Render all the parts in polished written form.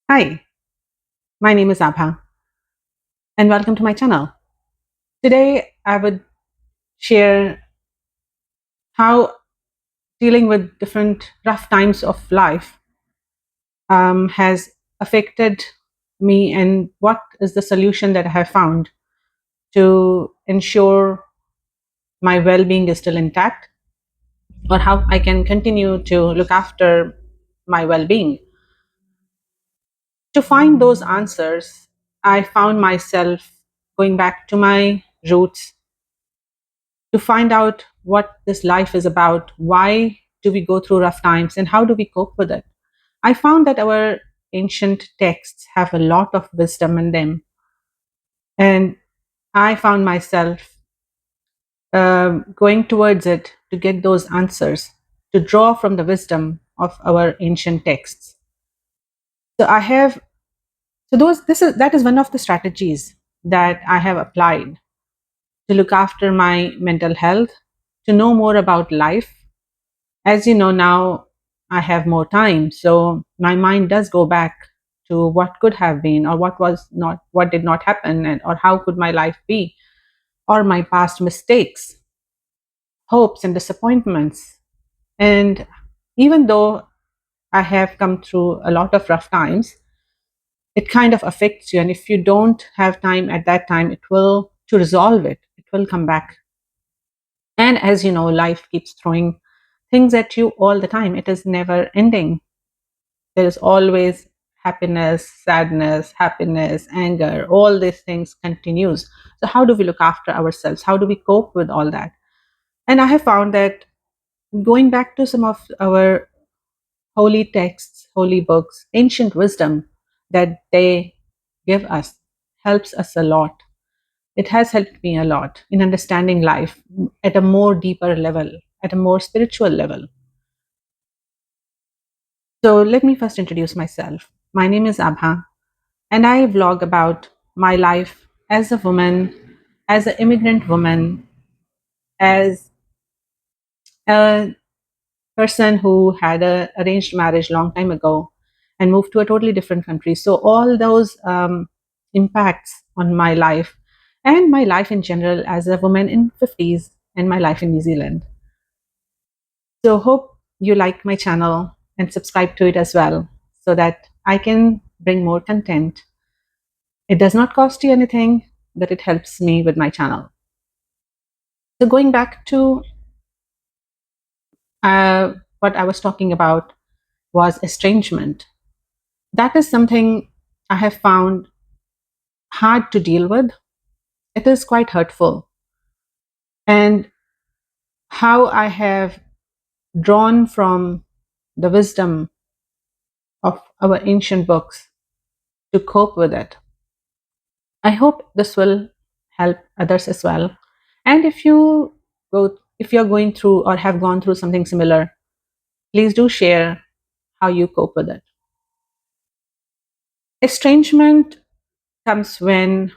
Hi, my name is Abha, and welcome to my channel. Today, I would share how dealing with different rough times of life has affected me and what is the solution that I have found to ensure my well being is still intact, or how I can continue to look after my well being. To find those answers, I found myself going back to my roots to find out what this life is about. Why do we go through rough times and how do we cope with it? I found that our ancient texts have a lot of wisdom in them. And I found myself going towards it to get those answers, to draw from the wisdom of our ancient texts. So I have, so those, this is, that is one of the strategies that I have applied to look after my mental health, to know more about life. As you know, now I have more time, so my mind does go back to what could have been, or what was not, what did not happen, and or how could my life be, or my past mistakes, hopes and disappointments. And even though I have come through a lot of rough times, it kind of affects you, and if you don't have time at that time, it will, to resolve it, it will come back. And as you know, life keeps throwing things at you all the time. It is never ending. There is always happiness, sadness, happiness, anger, all these things continues. So how do we look after ourselves? How do we cope with all that? And I have found that going back to some of our holy texts, holy books, ancient wisdom that they give us helps us a lot. It has helped me a lot in understanding life at a more deeper level, at a more spiritual level. So let me first introduce myself. My name is Abha, and I vlog about my life as a woman, as an immigrant woman, as a person who had a arranged marriage long time ago and moved to a totally different country. So all those impacts on my life and my life in general as a woman in 50s and my life in New Zealand. So hope you like my channel and subscribe to it as well so that I can bring more content. It does not cost you anything, but it helps me with my channel. So going back to what I was talking about was estrangement. That is something I have found hard to deal with. It is quite hurtful. And how I have drawn from the wisdom of our ancient books to cope with it. I hope this will help others as well. And if you're going through or have gone through something similar, please do share how you cope with it. Estrangement comes when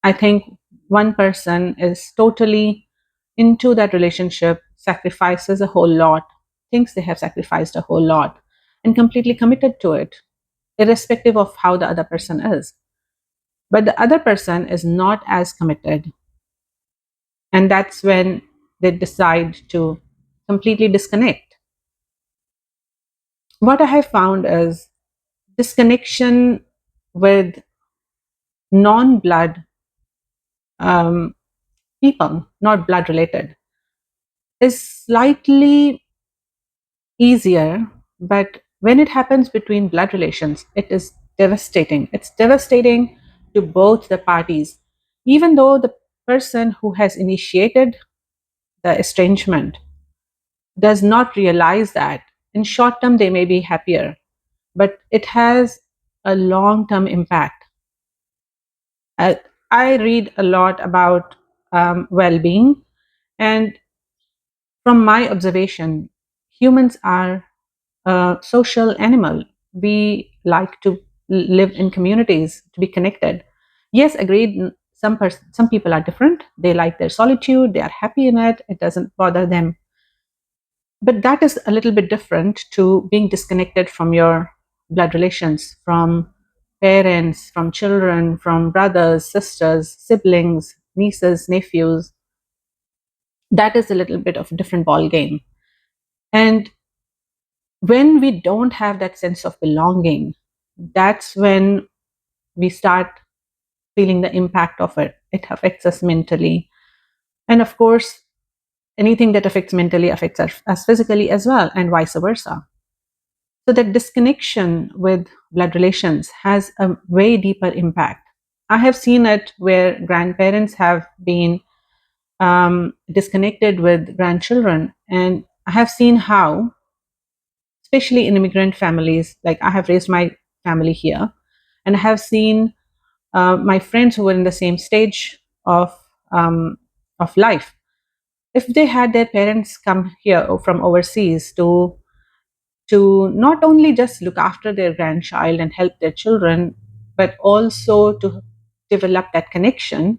I think one person is totally into that relationship, sacrifices a whole lot, thinks they have sacrificed a whole lot, and completely committed to it, irrespective of how the other person is. But the other person is not as committed, and that's when they decide to completely disconnect. What I have found is disconnection with non blood um, people, not blood related, is slightly easier, but when it happens between blood relations, it is devastating. It's devastating to both the parties, even though the person who has initiated the estrangement does not realize that. In short term, they may be happier, but it has a long term impact. I, I read a lot about well being, and from my observation, humans are a social animal. We like to live in communities, to be connected. Yes, agreed. Some people are different. They like their solitude. They are happy in it. It doesn't bother them. But that is a little bit different to being disconnected from your blood relations from parents, from children, from brothers, sisters, siblings, nieces, nephews, that is a little bit of a different ball game. And when we don't have that sense of belonging, that's when we start feeling the impact of it. It affects us mentally. And of course, anything that affects mentally affects us physically as well, and vice versa. So that disconnection with blood relations has a way deeper impact. I have seen it where grandparents have been disconnected with grandchildren, and I have seen how, especially in immigrant families, like I have raised my family here, and I have seen my friends who were in the same stage um, of life. If they had their parents come here from overseas to not only just look after their grandchild and help their children, but also to develop that connection.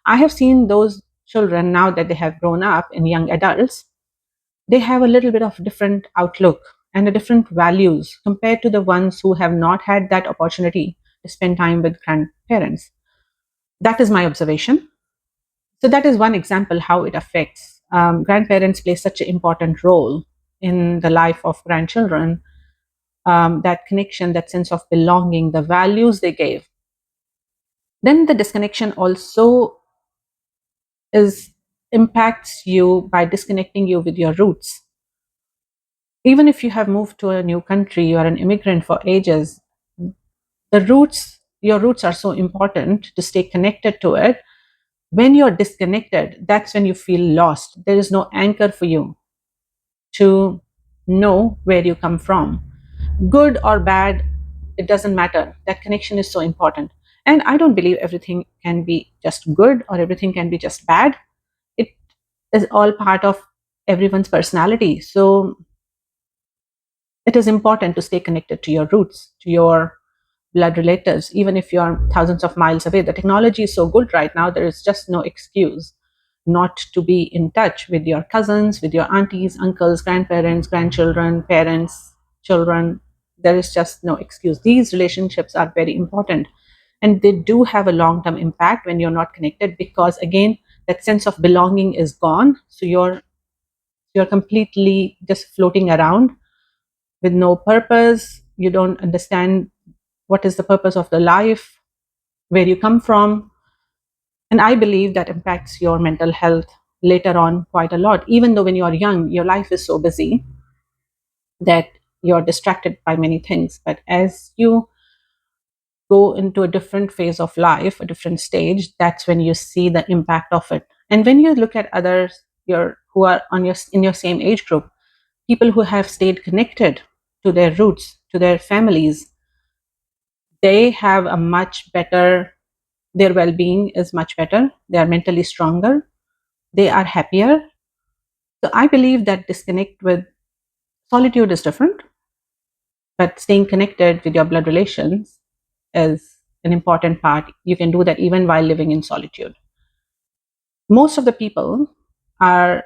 I have seen those children, now that they have grown up and young adults, they have a little bit of different outlook and a different values compared to the ones who have not had that opportunity to spend time with grandparents. That is my observation. So that is one example how it affects. Grandparents play such an important role in the life of grandchildren. That connection, that sense of belonging, the values they gave. Then the disconnection also is impacts you by disconnecting you with your roots. Even if you have moved to a new country, you are an immigrant for ages, your roots are so important to stay connected to it. When you're disconnected, that's when you feel lost. There is no anchor for you to know where you come from. Good or bad, it doesn't matter. That connection is so important. And I don't believe everything can be just good or everything can be just bad. It is all part of everyone's personality. So it is important to stay connected to your roots, to your blood relatives, even if you are thousands of miles away. The technology is so good right now, there is just no excuse not to be in touch with your cousins, with your aunties, uncles, grandparents, grandchildren, parents, children. There is just no excuse. These relationships are very important, and they do have a long term impact when you're not connected, because again, that sense of belonging is gone. So you're completely just floating around with no purpose. You don't understand what is the purpose of the life, where you come from. And I believe that impacts your mental health later on quite a lot. Even though when you're young, your life is so busy that you're distracted by many things. But as you go into a different phase of life, a different stage, that's when you see the impact of it. And when you look at others who are in your same age group, people who have stayed connected to their roots, to their families, they have a much better, their well-being is much better, they are mentally stronger, they are happier. So I believe that disconnect with solitude is different, but staying connected with your blood relations is an important part. You can do that even while living in solitude. Most of the people are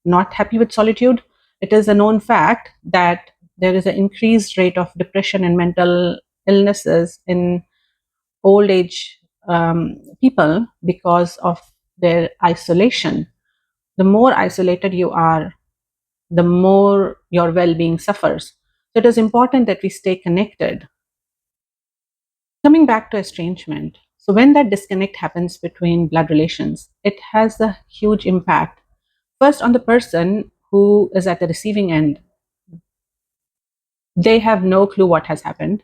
not happy with solitude. It is a known fact that there is an increased rate of depression and mental illnesses in old age people because of their isolation. The more isolated you are, the more your well being suffers. So it is important that we stay connected. Coming back to estrangement. So when that disconnect happens between blood relations, it has a huge impact. First, on the person who is at the receiving end, they have no clue what has happened.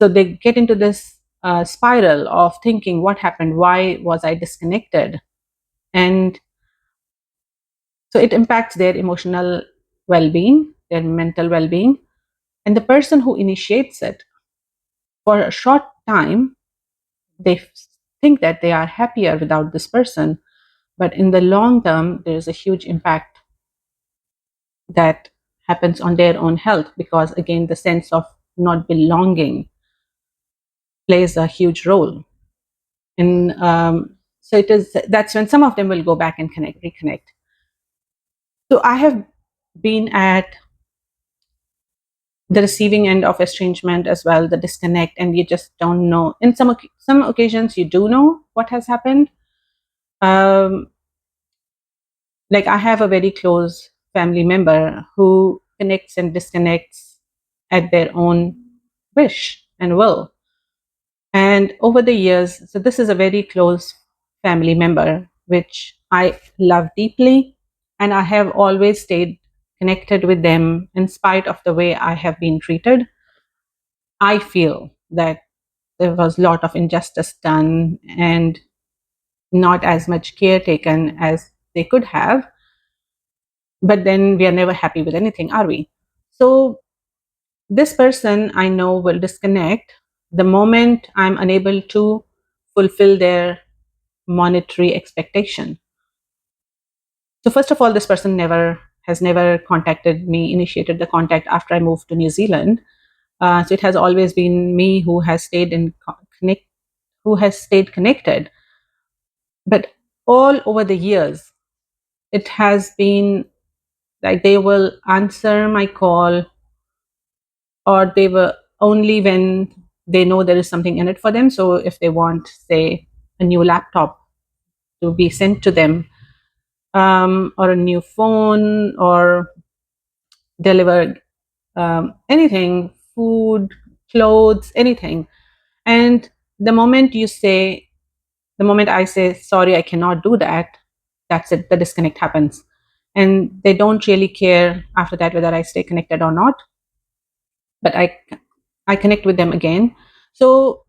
So they get into this spiral of thinking, what happened? Why was I disconnected? And so it impacts their emotional well being, their mental well being. And the person who initiates it, for a short time, they think that they are happier without this person. But in the long term, there is a huge impact that happens on their own health, because, again, the sense of not belonging plays a huge role. And so that's when some of them will go back and reconnect. So I have been at the receiving end of estrangement as well, the disconnect, and you just don't know. In some occasions, you do know what has happened. Um, like I have a very close family member who connects and disconnects at their own wish and will. And over the years, so this is a very close family member, which I love deeply. And I have always stayed connected with them in spite of the way I have been treated. I feel that there was a lot of injustice done and not as much care taken as they could have. But then we are never happy with anything, are we? So this person I know will disconnect the moment I'm unable to fulfill their monetary expectation. So first of all, this person never contacted me, initiated the contact after I moved to New Zealand. So it has always been me who has stayed who has stayed connected. But all over the years, it has been like they will answer my call, or they will only when they know there is something in it for them. So if they want, say, a new laptop to be sent to them, or a new phone, or delivered anything, food, clothes, anything. And the moment you say, the moment I say, sorry, I cannot do that, that's it, the disconnect happens. And they don't really care after that whether I stay connected or not, but I connect with them again. So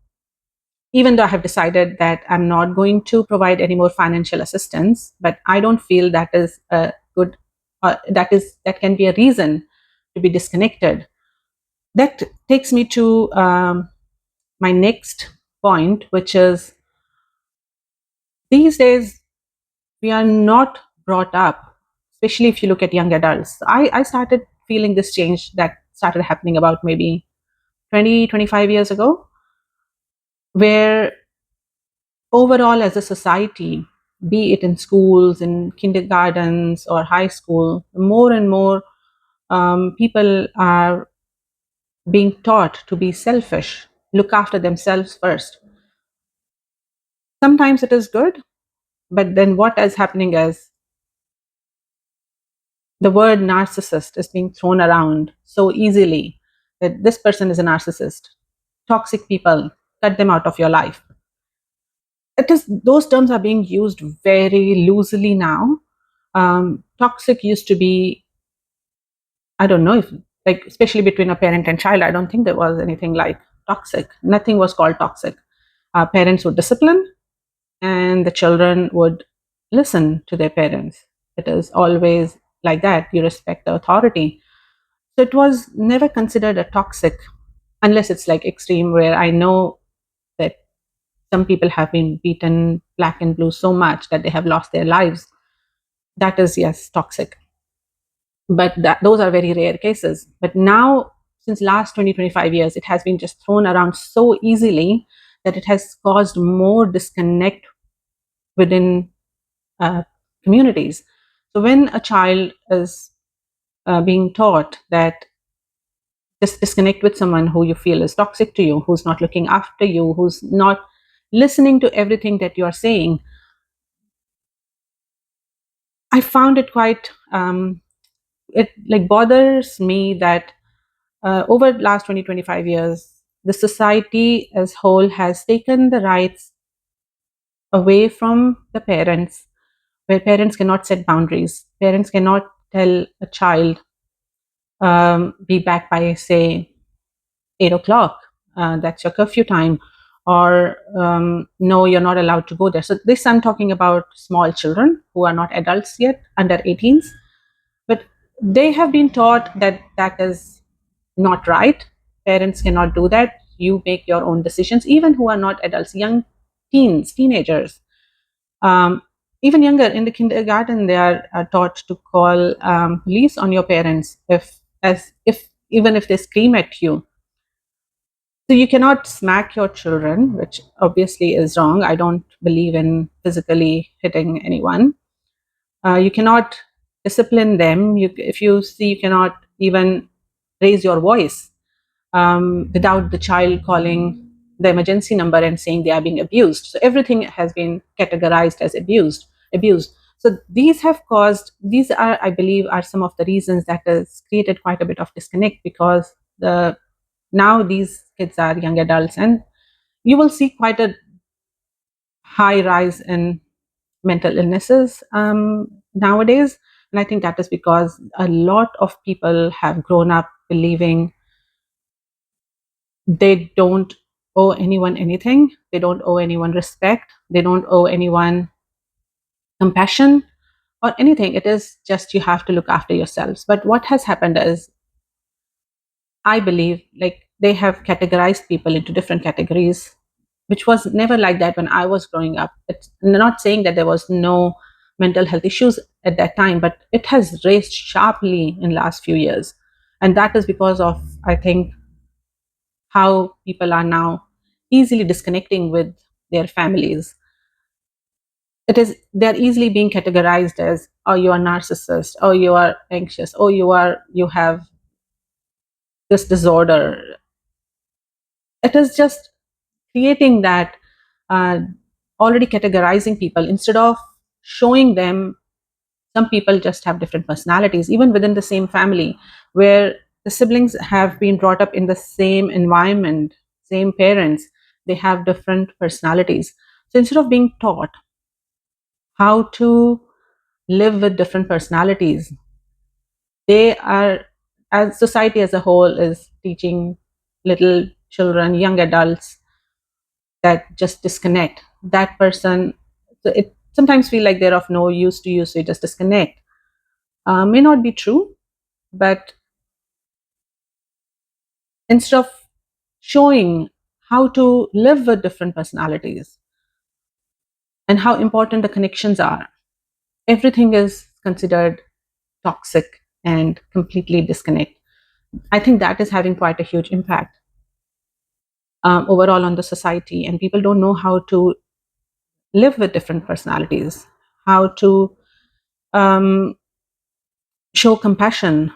even though I have decided that I'm not going to provide any more financial assistance, but I don't feel that is a good, that can be a reason to be disconnected. That takes me to my next point, which is these days we are not brought up, especially if you look at young adults. I started feeling this change that started happening about maybe 20, 25 years ago, where overall as a society, be it in schools, in kindergartens or high school, more and more people are being taught to be selfish, look after themselves first. Sometimes it is good, but then what is happening is the word narcissist is being thrown around so easily, that this person is a narcissist. Toxic people, cut them out of your life. It is, those terms are being used very loosely now. Toxic used to be, I don't know if, like, especially between a parent and child, I don't think there was anything like toxic. Nothing was called toxic. Parents would discipline, and the children would listen to their parents. It is always like that. You respect the authority. So it was never considered a toxic, unless it's like extreme, where I know that some people have been beaten black and blue so much that they have lost their lives. That is, yes, toxic. But those are very rare cases. But now, since last 20, 25 years, it has been just thrown around so easily that it has caused more disconnect within uh, communities. So when a child is being taught that just disconnect with someone who you feel is toxic to you, who's not looking after you, who's not listening to everything that you are saying, I found it quite it like bothers me that over the last 20, 25 years, the society as whole has taken the rights away from the parents, where parents cannot set boundaries. Parents cannot tell a child, be back by, say, 8 o'clock. That's your curfew time. Or no, you're not allowed to go there. So this, I'm talking about small children who are not adults yet, under 18s. But they have been taught that that is not right. Parents cannot do that. You make your own decisions, even who are not adults, young teens, teenagers. Um, Even younger, in the kindergarten, they are taught to call police on your parents if even if they scream at you. So you cannot smack your children, which obviously is wrong. I don't believe in physically hitting anyone. You cannot discipline them. If you see, you cannot even raise your voice without the child calling the emergency number and saying they are being abused. So everything has been categorized as abused. So these are, I believe, are some of the reasons that has created quite a bit of disconnect, because the now these kids are young adults, and you will see quite a high rise in mental illnesses nowadays. And I think that is because a lot of people have grown up believing they don't owe anyone anything, they don't owe anyone respect, they don't owe anyone compassion or anything. It is just you have to look after yourselves. But what has happened is, I believe, like, they have categorized people into different categories, which was never like that when I was growing up. It's not saying that there was no mental health issues at that time, but it has raised sharply in last few years. And that is because of, I think, how people are now easily disconnecting with their families. It is, they're easily being categorized as, oh, you are narcissist, oh, you are anxious, oh, you have this disorder. It is just creating that, uh, already categorizing people instead of showing them. Some people just have different personalities even within the same family, where the siblings have been brought up in the same environment, same parents, they have different personalities. So instead of being taught how to live with different personalities, they are, as society as a whole is teaching little children, young adults, that just disconnect that person. So it sometimes feel like they're of no use to you, so you just disconnect. May not be true, but instead of showing how to live with different personalities and how important the connections are, everything is considered toxic and completely disconnect. I think that is having quite a huge impact overall on the society, and people don't know how to live with different personalities, how to um, show compassion.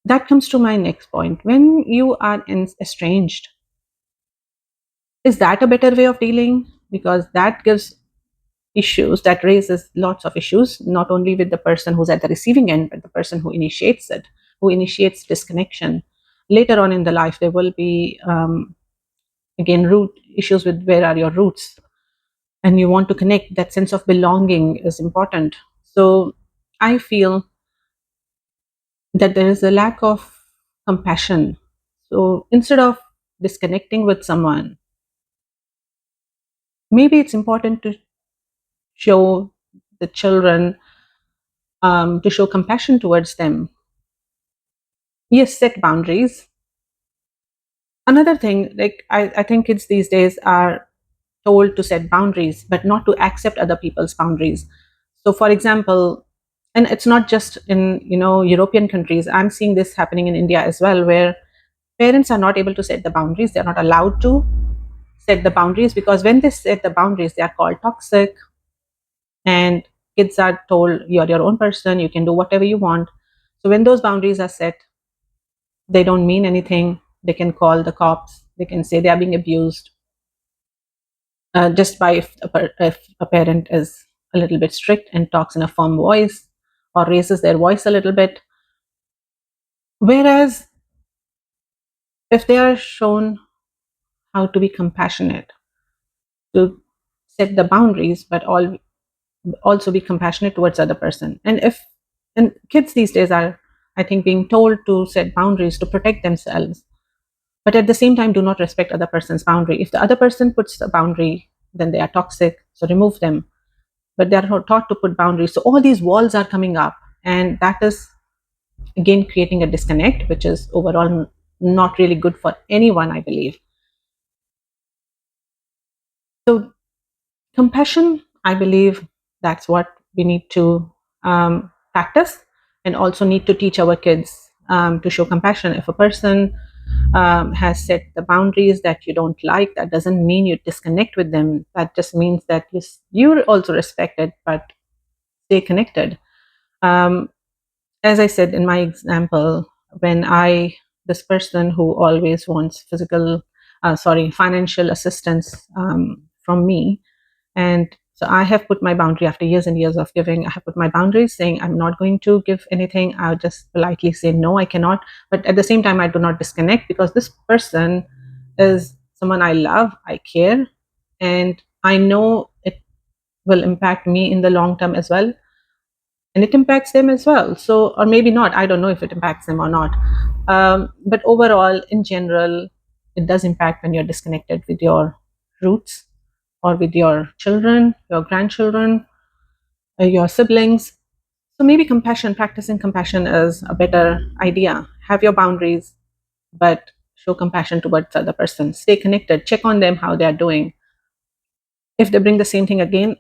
That comes to my next point. When you are estranged, is that a better way of dealing? Because that gives issues, that raises lots of issues, not only with the person who's at the receiving end, but the person who initiates it, who initiates disconnection. Later on in the life, there will be, again, root issues with where are your roots, and you want to connect. That sense of belonging is important. So I feel that there is a lack of compassion. So instead of disconnecting with someone, maybe it's important to show the children, to show compassion towards them. Yes, set boundaries. Another thing, like, I think kids these days are told to set boundaries, but not to accept other people's boundaries. So, for example, and it's not just in, European countries. I'm seeing this happening in India as well, where parents are not able to set the boundaries. They're not allowed to set the boundaries, because when they set the boundaries, they are called toxic, and kids are told you're your own person, you can do whatever you want. So when those boundaries are set, they don't mean anything. They can call the cops, they can say they are being abused, just by if a parent is a little bit strict and talks in a firm voice or raises their voice a little bit. Whereas if they are shown how to be compassionate, to set the boundaries, but also be compassionate towards other person. And kids these days are, I think, being told to set boundaries to protect themselves, but at the same time do not respect other person's boundary. If the other person puts a boundary, then they are toxic, so remove them. But they are not taught to put boundaries, so all these walls are coming up, and that is again creating a disconnect, which is overall not really good for anyone, I believe. So compassion, I believe, that's what we need to practice, and also need to teach our kids to show compassion. If a person has set the boundaries that you don't like, that doesn't mean you disconnect with them. That just means that you also respect it, but stay connected. Um, as I said in my example, when this person who always wants financial assistance from me. And so I have put my boundary after years and years of giving. I have put my boundaries saying I'm not going to give anything. I'll just politely say, no, I cannot. But at the same time, I do not disconnect because this person is someone I love, I care, and I know it will impact me in the long term as well. And it impacts them as well. So, or maybe not. I don't know if it impacts them or not. But overall, in general, it does impact when you're disconnected with your roots or with your children, your grandchildren, your siblings. So maybe practicing compassion is a better idea. Have your boundaries, but show compassion towards the other person. Stay connected. Check on them, how they are doing. If they bring the same thing again,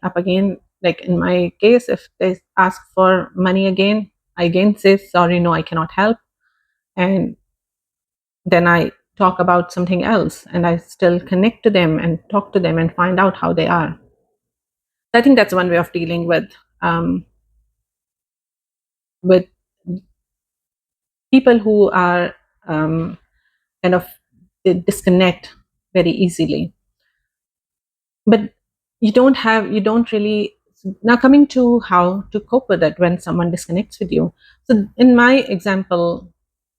like in my case, if they ask for money again, I again say, sorry, no, I cannot help. And then I talk about something else and I still connect to them and talk to them and find out how they are. I think that's one way of dealing with people who are kind of they disconnect very easily. But you don't really. Now coming to how to cope with it when someone disconnects with you. So in my example,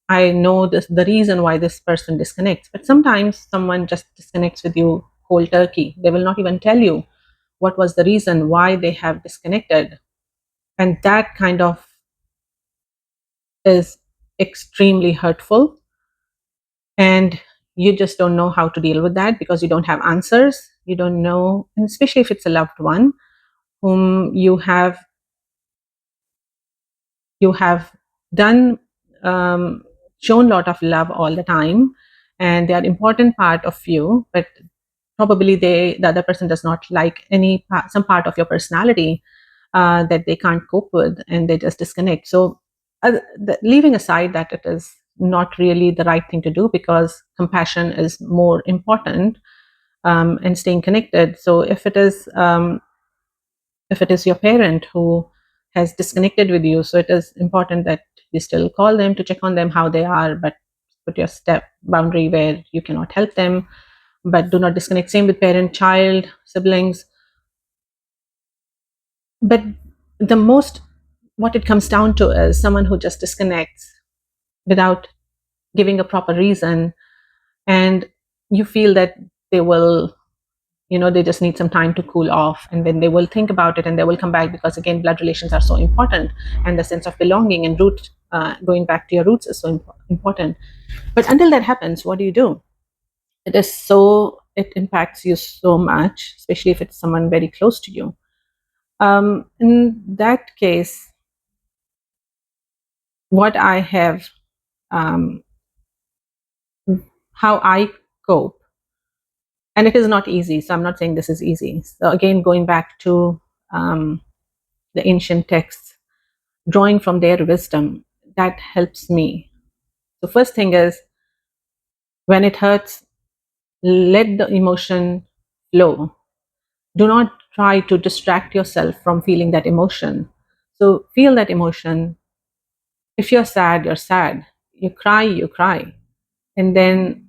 I know the reason why this person disconnects, but sometimes someone just disconnects with you whole turkey. They will not even tell you what was the reason why they have disconnected. And that kind of is extremely hurtful. And you just don't know how to deal with that because you don't have answers. You don't know, and especially if it's a loved one whom you have done shown a lot of love all the time, and they are important part of you, but probably the other person does not like some part of your personality that they can't cope with, and they just disconnect. So leaving aside that it is not really the right thing to do because compassion is more important, and staying connected. So if it is your parent who has disconnected with you, so it is important that you still call them to check on them how they are, but put your step boundary where you cannot help them, but do not disconnect. Same with parent, child, siblings. But the most, what it comes down to is someone who just disconnects without giving a proper reason, and you feel that they will, they just need some time to cool off, and then they will think about it and they will come back, because again, blood relations are so important, and the sense of belonging and going back to your roots is so important. But until that happens, what do? It impacts you so much, especially if it's someone very close to you. In that case, what I have, um, how I cope, and it is not easy. So I'm not saying this is easy. So again, going back to the ancient texts, drawing from their wisdom, that helps me. The first thing is, when it hurts, let the emotion flow. Do not try to distract yourself from feeling that emotion. So feel that emotion. If you're sad, you're sad. You cry, and then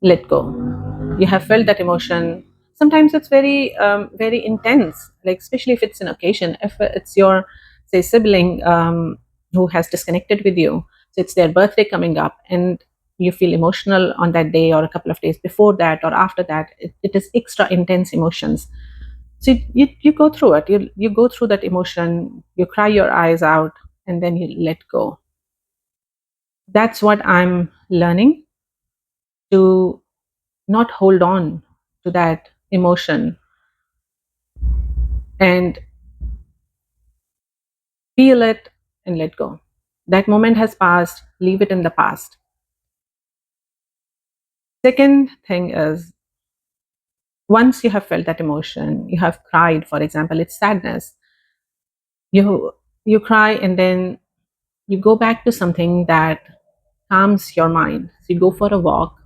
let go. You have felt that emotion. Sometimes it's very intense, like especially if it's an occasion. If it's your, say, sibling who has disconnected with you, so it's their birthday coming up, and you feel emotional on that day or a couple of days before that or after that. It is extra intense emotions. So you go through it. You go through that emotion. You cry your eyes out, and then you let go. That's what I'm learning, to not hold on to that emotion and feel it and let go. That moment has passed, leave it in the past. Second thing is, once you have felt that emotion, you have cried, for example, it's sadness. You cry, and then you go back to something that calms your mind. So you go for a walk,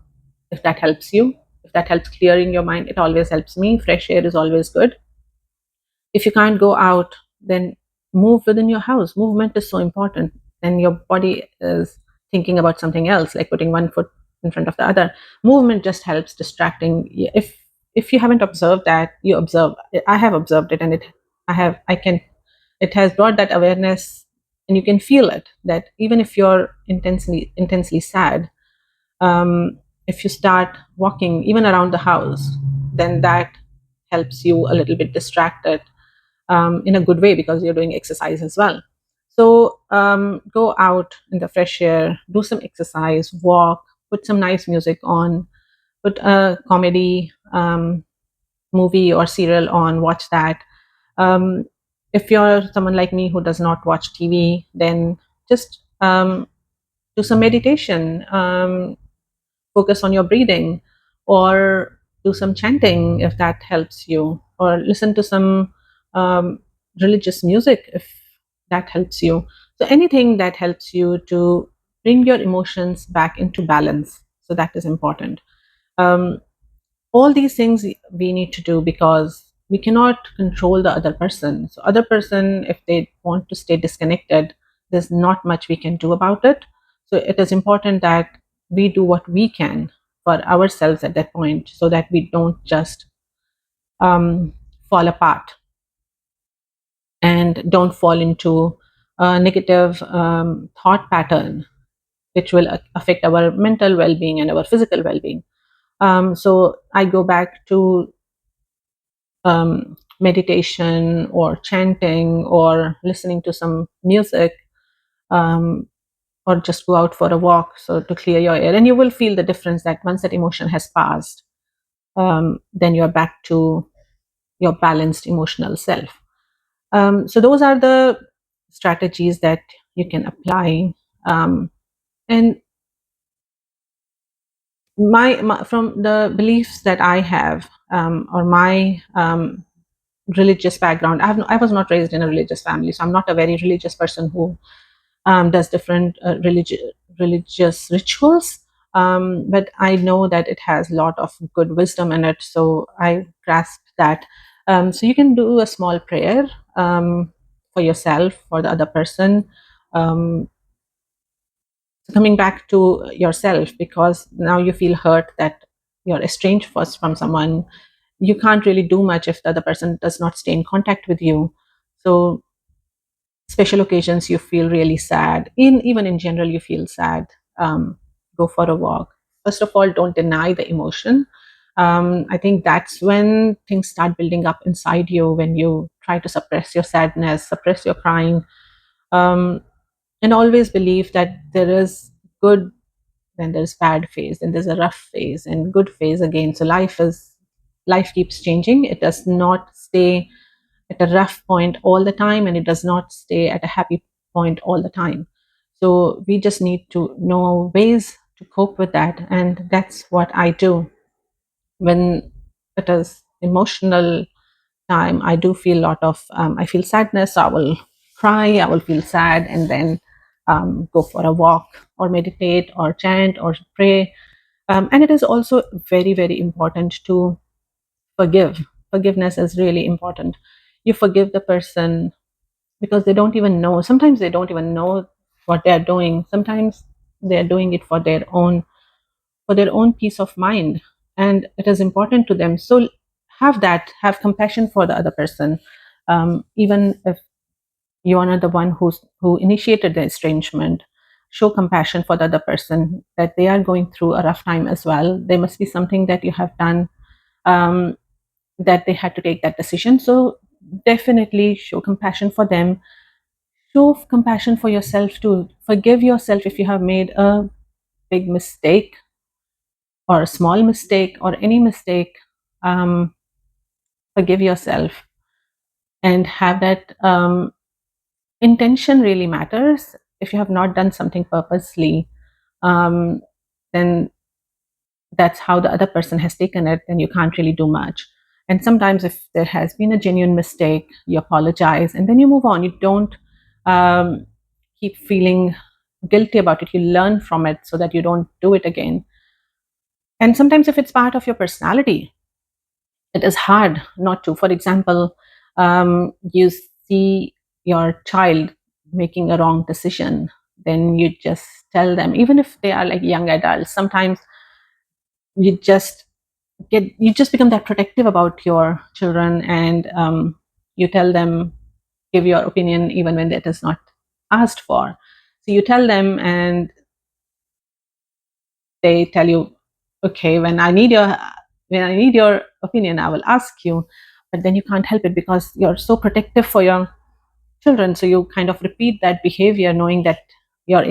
if that helps you, if that helps clearing your mind. It always helps me. Fresh air is always good. If you can't go out, then move within your house. Movement is so important, and your body is thinking about something else, like putting one foot in front of the other. Movement just helps distracting. If you haven't observed that, you observe. I have observed it, and I can, it has brought that awareness, and you can feel it, that even if you're intensely sad, um, if you start walking even around the house, then that helps you a little bit distracted, in a good way, because you're doing exercise as well. So go out in the fresh air, do some exercise, walk, put some nice music on, put a comedy movie or serial on, watch that. um, if you're someone like me who does not watch TV, then just do some meditation, focus on your breathing, or do some chanting if that helps you, or listen to some um, religious music if that helps you. So anything that helps you to bring your emotions back into balance, so that is important. um, all these things we need to do, because we cannot control the other person. So other person, if they want to stay disconnected, there's not much we can do about it. So it is important that we do what we can for ourselves at that point, so that we don't just fall apart, and don't fall into a negative thought pattern, which will affect our mental well-being and our physical well-being. So I go back to meditation or chanting or listening to some music, um, or just go out for a walk, so to clear your air, and you will feel the difference, that once that emotion has passed, then you're back to your balanced emotional self. So those are the strategies that you can apply. And from the beliefs that I have, or my religious background. I was not raised in a religious family, so I'm not a very religious person who does different religious rituals. But I know that it has a lot of good wisdom in it, so I grasp that. So you can do a small prayer for yourself, for the other person. Um, Coming back to yourself, because now you feel hurt that you're estranged first from someone. You can't really do much if the other person does not stay in contact with you. So special occasions you feel really sad, even in general you feel sad, go for a walk. First of all, don't deny the emotion. I think that's when things start building up inside you, when you try to suppress your sadness, suppress your crying. um, and always believe that there is good, then there's bad phase, then there's a rough phase and good phase again. So life keeps changing. It does not stay at a rough point all the time, and it does not stay at a happy point all the time. So we just need to know ways to cope with that, and that's what I do. When it is emotional time, I do feel a lot of I feel sadness, so I will cry, I will feel sad, and then go for a walk or meditate or chant or pray. And it is also very, very important to forgive. Forgiveness is really important. You forgive the person, because they don't even know. Sometimes they don't even know what they are doing. Sometimes they are doing it for their own peace of mind, and it is important to them. So have compassion for the other person, even if you are not the one who initiated the estrangement. Show compassion for the other person, that they are going through a rough time as well. There must be something that you have done, um, that they had to take that decision. So definitely show compassion for them. Show compassion for yourself too. Forgive yourself if you have made a big mistake or a small mistake or any mistake. um, Forgive yourself, and have that intention really matters. If you have not done something purposely, um, then that's how the other person has taken it, then you can't really do much. And sometimes if there has been a genuine mistake, you apologize and then you move on. You don't um, keep feeling guilty about it. You learn from it so that you don't do it again. And sometimes if it's part of your personality, it is hard not to. For example, you see your child making a wrong decision, then you just tell them, even if they are like young adults. Sometimes you just you just become that protective about your children, and you tell them, give your opinion even when that is not asked for. So you tell them, and they tell you, okay, when I need your opinion, I will ask you. But then you can't help it because you're so protective for your children. So you kind of repeat that behavior, knowing that your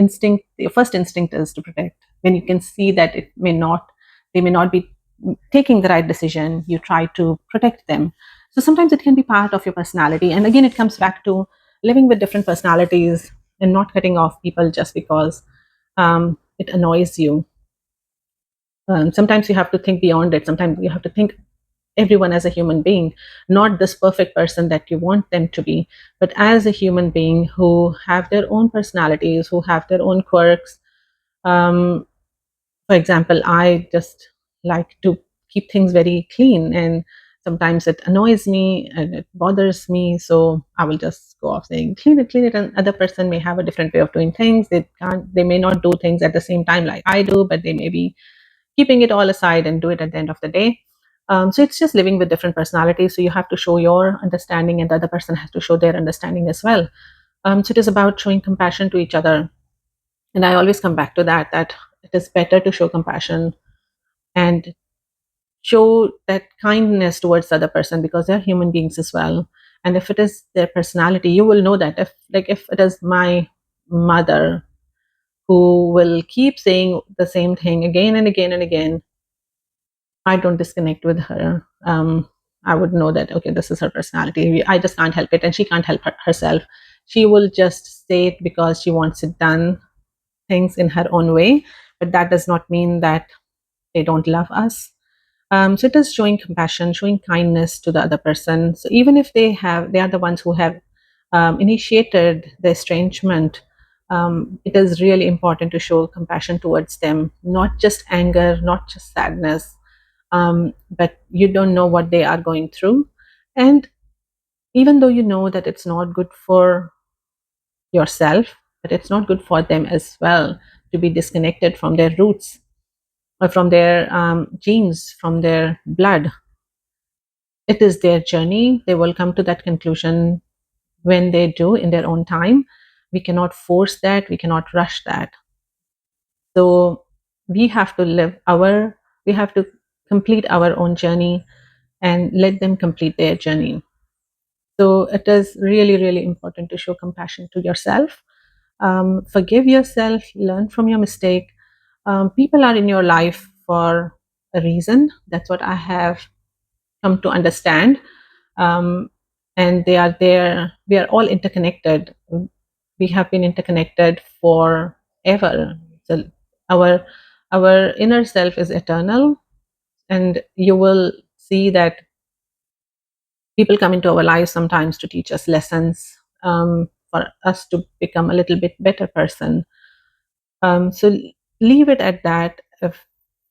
first instinct is to protect. When you can see that they may not be taking the right decision, you try to protect them. So sometimes it can be part of your personality. And again, it comes back to living with different personalities and not cutting off people just because it annoys you. Sometimes you have to think beyond it. Sometimes you have to think everyone as a human being, not this perfect person that you want them to be, but as a human being who have their own personalities, who have their own quirks. Um, for example, I just like to keep things very clean, and sometimes it annoys me and it bothers me. So I will just go off saying, clean it. And other person may have a different way of doing things. They may not do things at the same time like I do, but they may be keeping it all aside and do it at the end of the day. So it's just living with different personalities. So you have to show your understanding, and the other person has to show their understanding as well. So it is about showing compassion to each other. And I always come back to that it is better to show compassion and show that kindness towards the other person, because they're human beings as well. And if it is their personality, you will know that if it is my mother who will keep saying the same thing again and again and again, I don't disconnect with her. I would know that, okay, this is her personality. I just can't help it, and she can't help herself. She will just say it because she wants it done, things in her own way. But that does not mean that they don't love us. So it is showing compassion, showing kindness to the other person. So even if they are the ones who have initiated the estrangement, it is really important to show compassion towards them, not just anger, not just sadness, but you don't know what they are going through. And even though you know that it's not good for yourself, but it's not good for them as well to be disconnected from their roots, or from their genes, from their blood. It is their journey. They will come to that conclusion when they do in their own time. We cannot force that, we cannot rush that. So we have to we have to complete our own journey and let them complete their journey. So it is really, really important to show compassion to yourself. Forgive yourself, learn from your mistake. People are in your life for a reason. That's what I have come to understand. Um, and they are there. We are all interconnected. We have been interconnected forever. So our our inner self is eternal, and you will see that people come into our lives sometimes to teach us lessons, for us to become a little bit better person. So leave it at that. If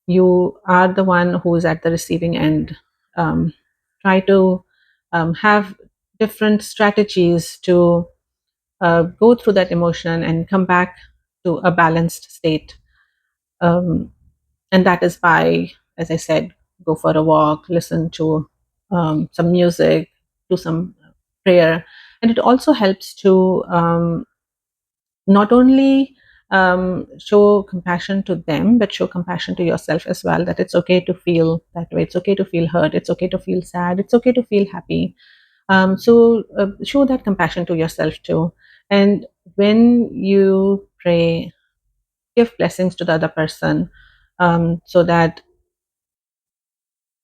you are the one who is at the receiving end, um, try to have different strategies to go through that emotion and come back to a balanced state. Um, and that is by, as I said, go for a walk, listen to some music, do some prayer. And it also helps to not only show compassion to them, but show compassion to yourself as well, that it's okay to feel that way. It's okay to feel hurt. It's okay to feel sad. It's okay to feel happy. So show that compassion to yourself too. And when you pray, give blessings to the other person, so that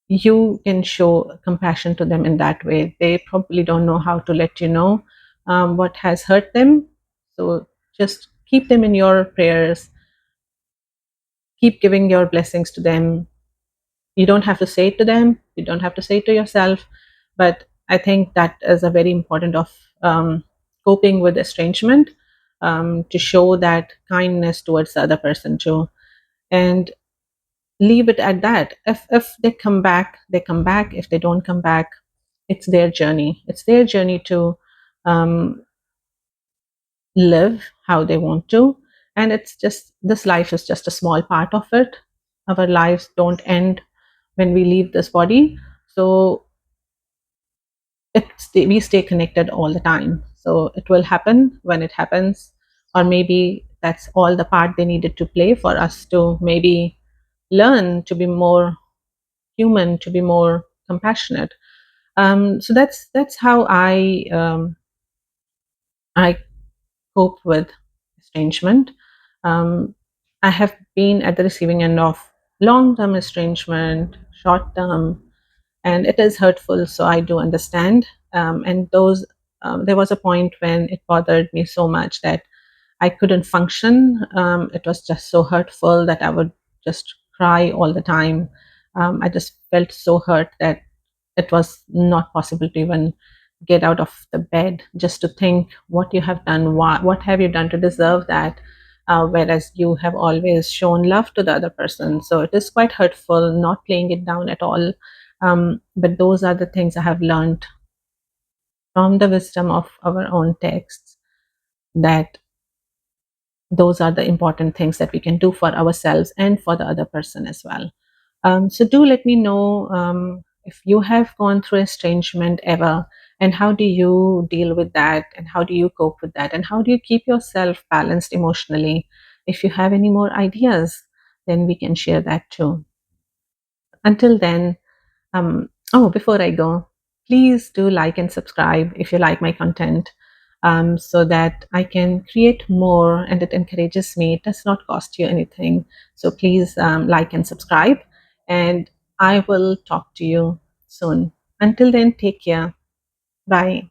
you can show compassion to them in that way. They probably don't know how to let you know what has hurt them. So just keep them in your prayers, keep giving your blessings to them. You don't have to say it to them, you don't have to say it to yourself, but I think that is a very important of coping with estrangement, to show that kindness towards the other person too. And leave it at that. If they come back, they come back. If they don't come back, it's their journey. It's their journey to um, live how they want to. And it's just, this life is just a small part of it. Our lives don't end when we leave this body. So we stay connected all the time. So it will happen when it happens, or maybe that's all the part they needed to play for us to maybe learn to be more human, to be more compassionate. So that's how I cope with estrangement. Um, I have been at the receiving end of long-term estrangement, short-term, and it is hurtful. So I do understand. And those there was a point when it bothered me so much that I couldn't function. It was just so hurtful that I would just cry all the time. I just felt so hurt that it was not possible to even get out of the bed, just to think what you have done, what have you done to deserve that, whereas you have always shown love to the other person. So it is quite hurtful, not playing it down at all. But those are the things I have learned from the wisdom of our own texts, that those are the important things that we can do for ourselves and for the other person as well. So do let me know if you have gone through estrangement ever, and how do you deal with that, and how do you cope with that, and how do you keep yourself balanced emotionally. If you have any more ideas, then we can share that too. Until then, oh, before I go, please do like and subscribe if you like my content, so that I can create more and it encourages me. It does not cost you anything. So please like and subscribe, and I will talk to you soon. Until then, take care. Bye.